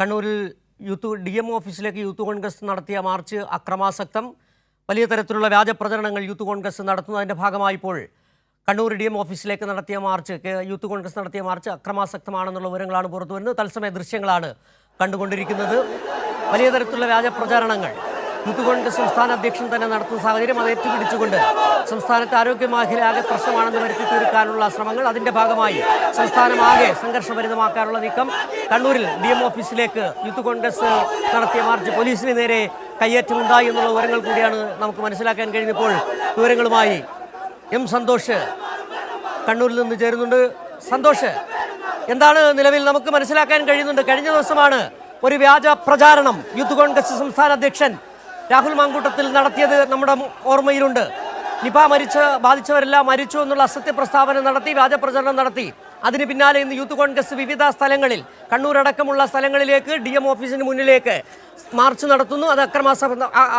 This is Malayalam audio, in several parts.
കണ്ണൂരിൽ DMO ഓഫീസിലേക്ക് യൂത്ത് കോൺഗ്രസ് നടത്തിയ മാർച്ച് അക്രമാസക്തം. വലിയ തരത്തിലുള്ള വ്യാജ പ്രചരണങ്ങൾ യൂത്ത് കോൺഗ്രസ് നടത്തുന്നതിൻ്റെ ഭാഗമായി ഇപ്പോൾ കണ്ണൂർ DMO ഓഫീസിലേക്ക് നടത്തിയ മാർച്ച് യൂത്ത് കോൺഗ്രസ് നടത്തിയ മാർച്ച് അക്രമാസക്തമാണെന്നുള്ള വിവരങ്ങളാണ് പുറത്തുവരുന്നത്. തത്സമയ ദൃശ്യങ്ങളാണ് കണ്ടുകൊണ്ടിരിക്കുന്നത്. വലിയ തരത്തിലുള്ള വ്യാജ പ്രചാരണങ്ങൾ യൂത്ത് കോൺഗ്രസ് സംസ്ഥാന അധ്യക്ഷൻ തന്നെ നടത്തുന്ന സാഹചര്യം അത് ഏറ്റുപിടിച്ചുകൊണ്ട് സംസ്ഥാനത്തെ ആരോഗ്യ മേഖലയാകെ പ്രശ്നമാണെന്ന് വരുത്തി തീർക്കാനുള്ള ശ്രമങ്ങൾ, അതിൻ്റെ ഭാഗമായി സംസ്ഥാനമാകെ സംഘർഷഭരിതമാക്കാനുള്ള നീക്കം. കണ്ണൂരിൽ DMO ഓഫീസിലേക്ക് യൂത്ത് കോൺഗ്രസ് നടത്തിയ മാർച്ച് പോലീസിന് നേരെ കയ്യേറ്റമുണ്ടായി എന്നുള്ള വിവരങ്ങൾ കൂടിയാണ് നമുക്ക് മനസ്സിലാക്കാൻ കഴിയുന്നപ്പോൾ. വിവരങ്ങളുമായി സന്തോഷ് കണ്ണൂരിൽ നിന്ന് ചേരുന്നുണ്ട്. സന്തോഷ്, എന്താണ് നിലവിൽ നമുക്ക് മനസ്സിലാക്കാൻ കഴിയുന്നുണ്ട്? കഴിഞ്ഞ ദിവസമാണ് ഒരു വ്യാജ പ്രചാരണം യൂത്ത് കോൺഗ്രസ് സംസ്ഥാന അധ്യക്ഷൻ രാഹുൽ മാങ്കൂട്ടത്തിൽ നടത്തിയത് നമ്മുടെ ഓർമ്മയിലുണ്ട്. നിപ ബാധിച്ചവരെല്ലാം മരിച്ചു എന്നുള്ള അസത്യ പ്രസ്താവന നടത്തി, വ്യാജ പ്രചരണം നടത്തി. അതിന് പിന്നാലെ ഇന്ന് യൂത്ത് കോൺഗ്രസ് വിവിധ സ്ഥലങ്ങളിൽ, കണ്ണൂരടക്കമുള്ള സ്ഥലങ്ങളിലേക്ക് DMO ഓഫീസിന് മുന്നിലേക്ക് മാർച്ച് നടത്തുന്നു. അത്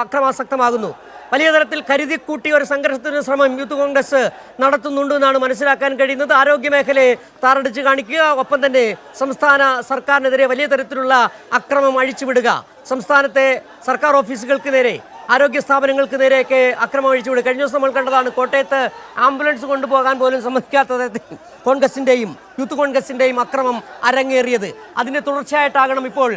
അക്രമാസക്തമാകുന്നു. വലിയ തരത്തിൽ കരുതിക്കൂട്ടിയ ഒരു സംഘർഷത്തിന് ശ്രമം യൂത്ത് കോൺഗ്രസ് നടത്തുന്നുണ്ട് എന്നാണ് മനസ്സിലാക്കാൻ കഴിയുന്നത്. ആരോഗ്യ മേഖലയെ താറടിച്ച് കാണിക്കുക, ഒപ്പം തന്നെ സംസ്ഥാന സർക്കാരിനെതിരെ വലിയ തരത്തിലുള്ള അക്രമം അഴിച്ചുവിടുക, സംസ്ഥാനത്തെ സർക്കാർ ഓഫീസുകൾക്ക് നേരെ, ആരോഗ്യ സ്ഥാപനങ്ങൾക്ക് നേരെയൊക്കെ അക്രമം അഴിച്ചുവിടുക. കഴിഞ്ഞ ദിവസം നമ്മൾ കണ്ടതാണ് കോട്ടയത്ത് ആംബുലൻസ് കൊണ്ടുപോകാൻ പോലും സമ്മതിക്കാത്ത കോൺഗ്രസിൻ്റെയും യൂത്ത് കോൺഗ്രസിൻ്റെയും അക്രമം അരങ്ങേറിയത്. അതിൻ്റെ തുടർച്ചയായിട്ടാകണം ഇപ്പോൾ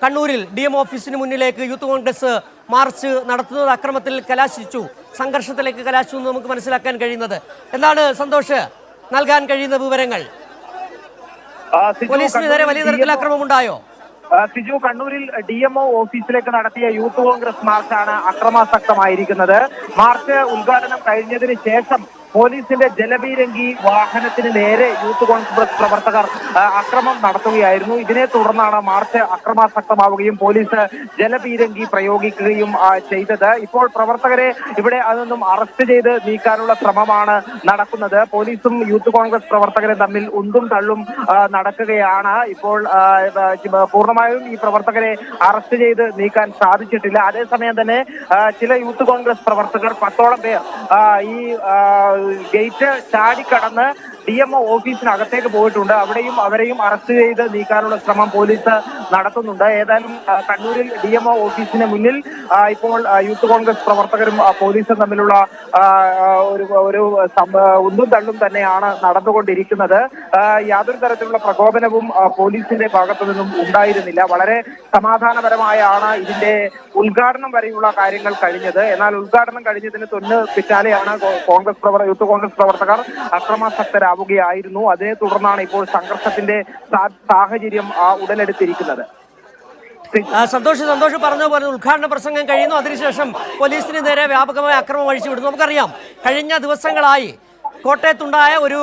കണ്ണൂരിൽ DMO ഓഫീസിന് മുന്നിലേക്ക് യൂത്ത് കോൺഗ്രസ് മാർച്ച് നടത്തുന്നത്. അക്രമത്തിൽ കലാശിച്ചു, സംഘർഷത്തിലേക്ക് കലാശിച്ചു എന്ന് നമുക്ക് മനസ്സിലാക്കാൻ കഴിയുന്നത്. എന്താണ് സന്തോഷ് നൽകാൻ കഴിയുന്ന വിവരങ്ങൾ? പോലീസിന് നേരെ വലിയ തരത്തിൽ അക്രമമുണ്ടായോ? സിജു, കണ്ണൂരിൽ DMO ഓഫീസിലേക്ക് നടത്തിയ യൂത്ത് കോൺഗ്രസ് മാർച്ചാണ് അക്രമാസക്തമായിരിക്കുന്നത്. മാർച്ച് ഉദ്ഘാടനം കഴിഞ്ഞതിന് ശേഷം പോലീസിന്റെ ജലപീരങ്കി വാഹനത്തിന് നേരെ യൂത്ത് കോൺഗ്രസ് പ്രവർത്തകർ അക്രമം നടത്തുകയായിരുന്നു. ഇതിനെ തുടർന്നാണ് മാർച്ച് അക്രമാസക്തമാവുകയും പോലീസ് ജലപീരങ്കി പ്രയോഗിക്കുകയും ചെയ്തത്. ഇപ്പോൾ പ്രവർത്തകരെ ഇവിടെ അതൊന്നും അറസ്റ്റ് ചെയ്ത് നീക്കാനുള്ള ശ്രമമാണ് നടക്കുന്നത്. പോലീസും യൂത്ത് കോൺഗ്രസ് പ്രവർത്തകരും തമ്മിൽ ഉന്തും തള്ളും നടക്കുകയാണ്. ഇപ്പോൾ പൂർണ്ണമായും ഈ പ്രവർത്തകരെ അറസ്റ്റ് ചെയ്ത് നീക്കാൻ സാധിച്ചിട്ടില്ല. അതേസമയം തന്നെ ചില യൂത്ത് കോൺഗ്രസ് പ്രവർത്തകർ 10ഓളം പേർ ഈ ഗേറ്റ് ചാടിക്കടന്ന് DMO ഓഫീസിനകത്തേക്ക് പോയിട്ടുണ്ട്. അവരെയും അറസ്റ്റ് ചെയ്ത് നീക്കാനുള്ള ശ്രമം പോലീസ് നടത്തുന്നുണ്ട്. ഏതായാലും കണ്ണൂരിൽ DMO ഓഫീസിന് മുന്നിൽ ഇപ്പോൾ യൂത്ത് കോൺഗ്രസ് പ്രവർത്തകരും പോലീസും തമ്മിലുള്ള ഒരു ഉന്തും തള്ളും തന്നെയാണ് നടന്നുകൊണ്ടിരിക്കുന്നത്. യാതൊരു തരത്തിലുള്ള പ്രകോപനവും പോലീസിന്റെ ഭാഗത്തു നിന്നും ഉണ്ടായിരുന്നില്ല. വളരെ സമാധാനപരമായാണ് ഇതിന്റെ ഉദ്ഘാടനം വരെയുള്ള കാര്യങ്ങൾ കഴിഞ്ഞത്. എന്നാൽ ഉദ്ഘാടനം കഴിഞ്ഞതിന് പിന്നാലെയാണ് യൂത്ത് കോൺഗ്രസ് പ്രവർത്തകർ അക്രമാസക്തരാവുകയായിരുന്നു. അതിനെ തുടർന്നാണ് ഇപ്പോൾ സംഘർഷത്തിന്റെ സാഹചര്യം ഉടലെടുത്തിരിക്കുന്നത്. സന്തോഷ് പറഞ്ഞു ഉദ്ഘാടന പ്രസംഗം കഴിയുന്നു. അതിനുശേഷം പോലീസിന് നേരെ വ്യാപകമായ അക്രമം അഴിച്ചുവിടുന്നു. നമുക്കറിയാം, കഴിഞ്ഞ ദിവസങ്ങളായി കോട്ടയത്തുണ്ടായ ഒരു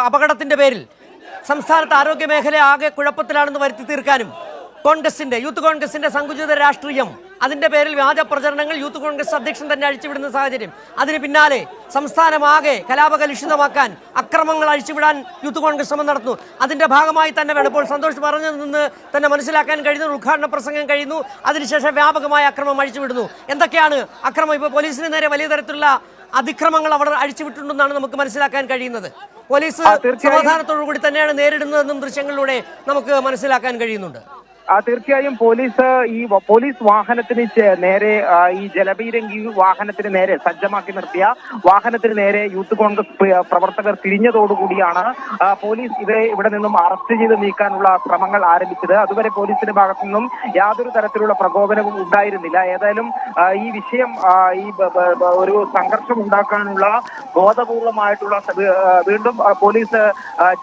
അപകടത്തിന്റെ പേരിൽ സംസ്ഥാനത്ത് ആരോഗ്യ മേഖല ആകെ കുഴപ്പത്തിലാണെന്ന് വരുത്തി തീർക്കാനും യൂത്ത് കോൺഗ്രസിന്റെ സങ്കുചിത രാഷ്ട്രീയം, അതിന്റെ പേരിൽ വ്യാജ പ്രചരണങ്ങൾ യൂത്ത് കോൺഗ്രസ് അധ്യക്ഷൻ തന്നെ അഴിച്ചുവിടുന്ന സാഹചര്യം, അതിന് പിന്നാലെ സംസ്ഥാനമാകെ കലാപകലുഷിതമാക്കാൻ അക്രമങ്ങൾ അഴിച്ചുവിടാൻ യൂത്ത് കോൺഗ്രസ് ശ്രമം നടത്തുന്നു. അതിന്റെ ഭാഗമായി തന്നെ വേണം ഇപ്പോൾ സന്തോഷ് പറഞ്ഞതിൽ നിന്ന് തന്നെ മനസ്സിലാക്കാൻ കഴിയുന്നത്. ഉദ്ഘാടന പ്രസംഗം കഴിയുന്നു, അതിനുശേഷം വ്യാപകമായ അക്രമം അഴിച്ചുവിടുന്നു. എന്തൊക്കെയാണ് അക്രമം? ഇപ്പോൾ പോലീസിന് നേരെ വലിയ തരത്തിലുള്ള അതിക്രമങ്ങൾ അവിടെ അഴിച്ചുവിട്ടുണ്ടെന്നാണ് നമുക്ക് മനസ്സിലാക്കാൻ കഴിയുന്നത്. പോലീസ് സമാധാനത്തോടു കൂടി തന്നെയാണ് നേരിടുന്നതെന്നും ദൃശ്യങ്ങളിലൂടെ നമുക്ക് മനസ്സിലാക്കാൻ കഴിയുന്നുണ്ട്. തീർച്ചയായും പോലീസ് വാഹനത്തിന് നേരെ, ഈ ജലപീരങ്കി വാഹനത്തിന് നേരെ സജ്ജമാക്കി നിർത്തിയ വാഹനത്തിന് നേരെ യൂത്ത് കോൺഗ്രസ് പ്രവർത്തകർ തിരിഞ്ഞതോടുകൂടിയാണ് പോലീസ് ഇവിടെ നിന്നും അറസ്റ്റ് ചെയ്ത് നീക്കാനുള്ള ശ്രമങ്ങൾ ആരംഭിച്ചത്. അതുവരെ പോലീസിന്റെ ഭാഗത്തു നിന്നും യാതൊരു തരത്തിലുള്ള പ്രകോപനവും ഉണ്ടായിരുന്നില്ല. ഏതായാലും ഈ വിഷയം ഒരു സംഘർഷം ഉണ്ടാക്കാനുള്ള ബോധപൂർവമായിട്ടുള്ള വീണ്ടും പോലീസ്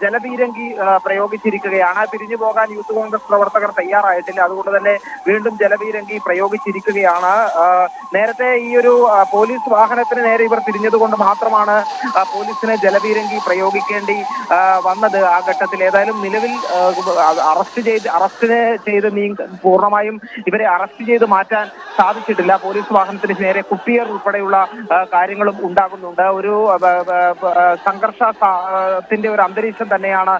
ജലപീരങ്കി പ്രയോഗിച്ചിരിക്കുകയാണ്. പിരിഞ്ഞു പോകാൻ യൂത്ത് കോൺഗ്രസ് പ്രവർത്തകർ തയ്യാറായിട്ടില്ല. അതുകൊണ്ട് തന്നെ വീണ്ടും ജലപീരങ്കി പ്രയോഗിച്ചിരിക്കുകയാണ്. നേരത്തെ ഈ ഒരു പോലീസ് വാഹനത്തിന് നേരെ ഇവർ തിരിഞ്ഞതുകൊണ്ട് മാത്രമാണ് പോലീസിന് ജലപീരങ്കി പ്രയോഗിക്കേണ്ടി വന്നത് ആ ഘട്ടത്തിൽ. ഏതായാലും നിലവിൽ അറസ്റ്റ് ചെയ്ത് പൂർണ്ണമായും ഇവരെ അറസ്റ്റ് ചെയ്ത് മാറ്റാൻ സാധിച്ചിട്ടില്ല. പോലീസ് വാഹനത്തിന് നേരെ കുപ്പിയർ ഉൾപ്പെടെയുള്ള കാര്യങ്ങളും ഉണ്ടാകുന്നുണ്ട്. ഒരു സംഘർഷത്തിന്റെ ഒരു അന്തരീക്ഷം തന്നെയാണ്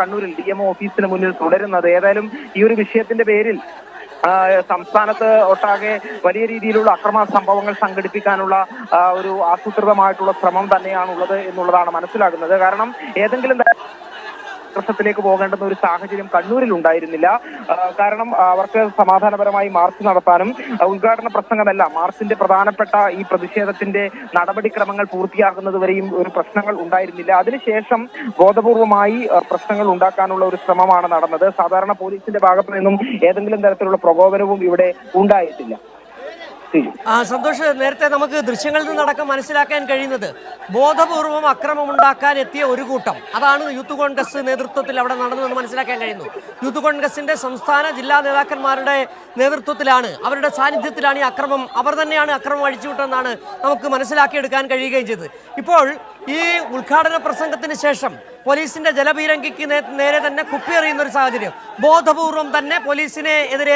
കണ്ണൂരിൽ DMO ഓഫീസിന് മുന്നിൽ തുടരുന്നത്. ഏതായാലും ഈ ഒരു വിഷയത്തിന്റെ പേരിൽ സംസ്ഥാനത്ത് ഒട്ടാകെ വലിയ രീതിയിലുള്ള അക്രമ സംഭവങ്ങൾ സംഘടിപ്പിക്കാനുള്ള ഒരു ആസൂത്രിതമായിട്ടുള്ള ശ്രമം തന്നെയാണുള്ളത് എന്നുള്ളതാണ് മനസ്സിലാകുന്നത്. കാരണം ഏതെങ്കിലും സംഘർഷത്തിലേക്ക് പോകേണ്ടുന്ന ഒരു സാഹചര്യം കണ്ണൂരിൽ ഉണ്ടായിരുന്നില്ല. കാരണം അവർക്ക് സമാധാനപരമായി മാർച്ച് നടത്താനും ഉദ്ഘാടന പ്രസംഗമല്ല, മാർച്ചിന്റെ പ്രധാനപ്പെട്ട ഈ പ്രതിഷേധത്തിന്റെ നടപടിക്രമങ്ങൾ പൂർത്തിയാക്കുന്നതുവരെയും ഒരു പ്രശ്നങ്ങൾ ഉണ്ടായിരുന്നില്ല. അതിനുശേഷം ബോധപൂർവമായി പ്രശ്നങ്ങൾ ഉണ്ടാക്കാനുള്ള ഒരു ശ്രമമാണ് നടന്നത്. സാധാരണ പോലീസിന്റെ ഭാഗത്തു നിന്നും ഏതെങ്കിലും തരത്തിലുള്ള പ്രകോപനവും ഇവിടെ ഉണ്ടായിട്ടില്ല. സന്തോഷ്, നേരത്തെ നമുക്ക് ദൃശ്യങ്ങളിൽ നിന്നടക്കം മനസ്സിലാക്കാൻ കഴിയുന്നത് ബോധപൂർവം അക്രമമുണ്ടാക്കാൻ എത്തിയ ഒരു കൂട്ടം, അതാണ് യൂത്ത് കോൺഗ്രസ് നേതൃത്വത്തിൽ അവിടെ നടന്നതെന്ന് മനസ്സിലാക്കാൻ കഴിയുന്നു. യൂത്ത് കോൺഗ്രസിന്റെ സംസ്ഥാന ജില്ലാ നേതാക്കന്മാരുടെ നേതൃത്വത്തിലാണ്, അവരുടെ സാന്നിധ്യത്തിലാണ് ഈ അക്രമം, അവർ തന്നെയാണ് അക്രമം അഴിച്ചുവിട്ടെന്നാണ് നമുക്ക് മനസ്സിലാക്കിയെടുക്കാൻ കഴിയുകയും ചെയ്തത്. ഇപ്പോൾ ഈ ഉദ്ഘാടന പ്രസംഗത്തിന് ശേഷം പോലീസിന്റെ ജലപീരങ്കിക്ക് നേരെ തന്നെ കുപ്പിയെറിയുന്ന ഒരു സാഹചര്യം, ബോധപൂർവം തന്നെ പോലീസിനെ എതിരെ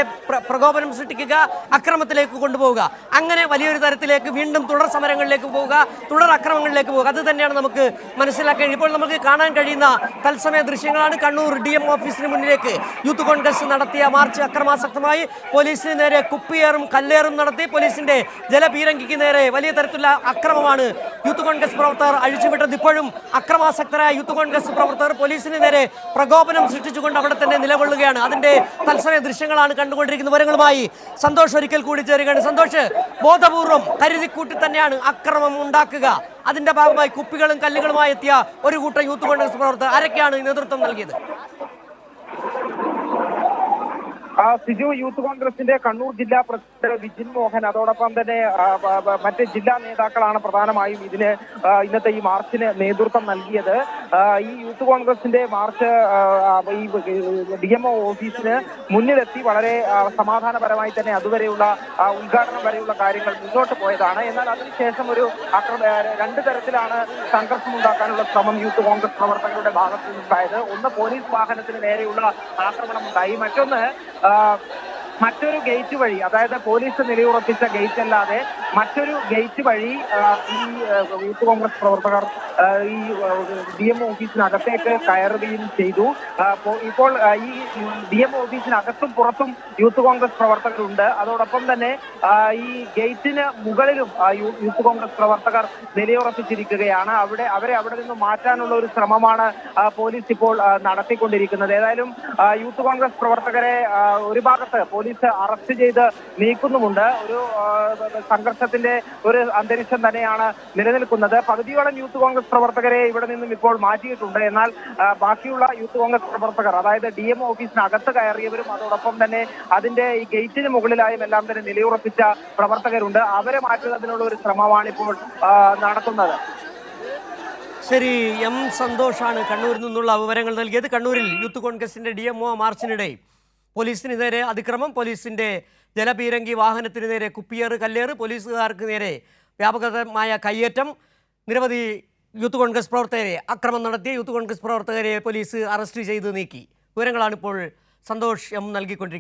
പ്രകോപനം സൃഷ്ടിക്കുക, അക്രമത്തിലേക്ക് കൊണ്ടുപോവുക, അങ്ങനെ വലിയൊരു തരത്തിലേക്ക് വീണ്ടും തുടർ സമരങ്ങളിലേക്ക് പോവുക, തുടർ അക്രമങ്ങളിലേക്ക് പോവുക, അത് തന്നെയാണ് നമുക്ക് മനസ്സിലാക്കാൻ. ഇപ്പോൾ നമുക്ക് കാണാൻ കഴിയുന്ന തത്സമയ ദൃശ്യങ്ങളാണ്. കണ്ണൂർ DM ഓഫീസിന് മുന്നിലേക്ക് യൂത്ത് കോൺഗ്രസ് നടത്തിയ മാർച്ച് അക്രമാസക്തമായി. പോലീസിന് നേരെ കുപ്പിയേറും കല്ലേറും നടത്തി പോലീസിന്റെ ജലപീരങ്കിക്ക് നേരെ വലിയ തരത്തിലുള്ള അക്രമമാണ് യൂത്ത് കോൺഗ്രസ് പ്രവർത്തകർ അഴിച്ചുവിട്ടത്. ഇപ്പോഴും അക്രമാസക്തരായ യൂത്ത് കോൺഗ്രസ് പ്രവർത്തകർ പോലീസിന് നേരെ പ്രകോപനം സൃഷ്ടിച്ചുകൊണ്ട് അവിടെ തന്നെ നിലകൊള്ളുകയാണ്. അതിന്റെ തത്സമയ ദൃശ്യങ്ങളാണ് കണ്ടുകൊണ്ടിരിക്കുന്ന. വിവരങ്ങളുമായി സന്തോഷ് ഒരിക്കൽ കൂടി ചേരുകയാണ്. സന്തോഷ്, ബോധപൂർവം കരുതിക്കൂട്ടി തന്നെയാണ് അക്രമം ഉണ്ടാക്കുക, അതിന്റെ ഭാഗമായി കുപ്പികളും കല്ലുകളുമായി എത്തിയ ഒരു കൂട്ടം യൂത്ത് കോൺഗ്രസ് പ്രവർത്തകർ ആരൊക്കെയാണ് നേതൃത്വം നൽകിയത്? സിജു, യൂത്ത് കോൺഗ്രസിന്റെ കണ്ണൂർ ജില്ലാ പ്രസിഡന്റ് വിജിൻ മോഹൻ, അതോടൊപ്പം തന്നെ മറ്റ് ജില്ലാ നേതാക്കളാണ് പ്രധാനമായും ഇന്നത്തെ ഈ മാർച്ചിന് നേതൃത്വം നൽകിയത്. ഈ യൂത്ത് കോൺഗ്രസിന്റെ മാർച്ച് ഈ DMO ഓഫീസിന് മുന്നിലെത്തി വളരെ സമാധാനപരമായി തന്നെ അതുവരെയുള്ള ഉദ്ഘാടനം വരെയുള്ള കാര്യങ്ങൾ മുന്നോട്ട് പോയതാണ്. എന്നാൽ അതിനുശേഷം ഒരു രണ്ട് തരത്തിലാണ് സംഘർഷമുണ്ടാക്കാനുള്ള ശ്രമം യൂത്ത് കോൺഗ്രസ് പ്രവർത്തകരുടെ ഭാഗത്തു നിന്നുണ്ടായത്. ഒന്ന്, പോലീസ് വാഹനത്തിന് നേരെയുള്ള ആക്രമണമുണ്ടായി. മറ്റൊരു ഗേറ്റ് വഴി, അതായത് പോലീസ് നിലയുറപ്പിച്ച ഗേറ്റ് അല്ലാതെ മറ്റൊരു ഗേറ്റ് വഴി ഈ യൂത്ത് കോൺഗ്രസ് പ്രവർത്തകർ ഈ DMO ഓഫീസിനകത്തേക്ക് കയറുകയും ചെയ്തു. ഇപ്പോൾ ഈ DMO ഓഫീസിനകത്തും പുറത്തും യൂത്ത് കോൺഗ്രസ് പ്രവർത്തകരുണ്ട്. അതോടൊപ്പം തന്നെ ഈ ഗേറ്റിന് മുകളിലും യൂത്ത് കോൺഗ്രസ് പ്രവർത്തകർ നിലയുറപ്പിച്ചിരിക്കുകയാണ്. അവരെ അവിടെ നിന്ന് മാറ്റാനുള്ള ഒരു ശ്രമമാണ് പോലീസ് ഇപ്പോൾ നടത്തിക്കൊണ്ടിരിക്കുന്നത്. ഏതായാലും യൂത്ത് കോൺഗ്രസ് പ്രവർത്തകരെ ഒരു ഭാഗത്ത് പോലീസ് അറസ്റ്റ് ചെയ്ത് നീക്കുന്നുമുണ്ട്. ഒരു സംഘർഷത്തിന്റെ ഒരു അന്തരീക്ഷം തന്നെയാണ് നിലനിൽക്കുന്നത്. പകുതിയോളം യൂത്ത് കോൺഗ്രസ് പ്രവർത്തകരെ ഇവിടെ നിന്നും ഇപ്പോൾ മാറ്റിയിട്ടുണ്ട്. എന്നാൽ ബാക്കിയുള്ള യൂത്ത് കോൺഗ്രസ് പ്രവർത്തകർ, അതായത് DMO ഓഫീസിനകത്ത് കയറിയവരും അതോടൊപ്പം തന്നെ അതിന്റെ ഈ ഗേറ്റിന് മുകളിലായും എല്ലാം തന്നെ നിലയുറപ്പിച്ച പ്രവർത്തകരുണ്ട്. അവരെ മാറ്റുന്നതിനുള്ള ഒരു ശ്രമമാണ് ഇപ്പോൾ നടത്തുന്നത്. ശരി, സന്തോഷാണ് കണ്ണൂരിൽ നിന്നുള്ള വിവരങ്ങൾ നൽകിയത്. കണ്ണൂരിൽ യൂത്ത് കോൺഗ്രസിന്റെ DMO മാർച്ചിനിടെ പോലീസിന് നേരെ അതിക്രമം, പോലീസിന്റെ ജലപീരങ്കി വാഹനത്തിന് നേരെ കുപ്പിയേറ് കല്ലേറ്, പോലീസുകാർക്ക് നേരെ വ്യാപകമായ കയ്യേറ്റം, നിരവധി യൂത്ത് കോൺഗ്രസ് പ്രവർത്തകരെ അക്രമം നടത്തിയ യൂത്ത് കോൺഗ്രസ് പ്രവർത്തകരെ പോലീസ് അറസ്റ്റ് ചെയ്ത് നീക്കി. വിവരങ്ങളാണ് ഇപ്പോൾ സന്തോഷ് നൽകിക്കൊണ്ടിരിക്കുന്നത്.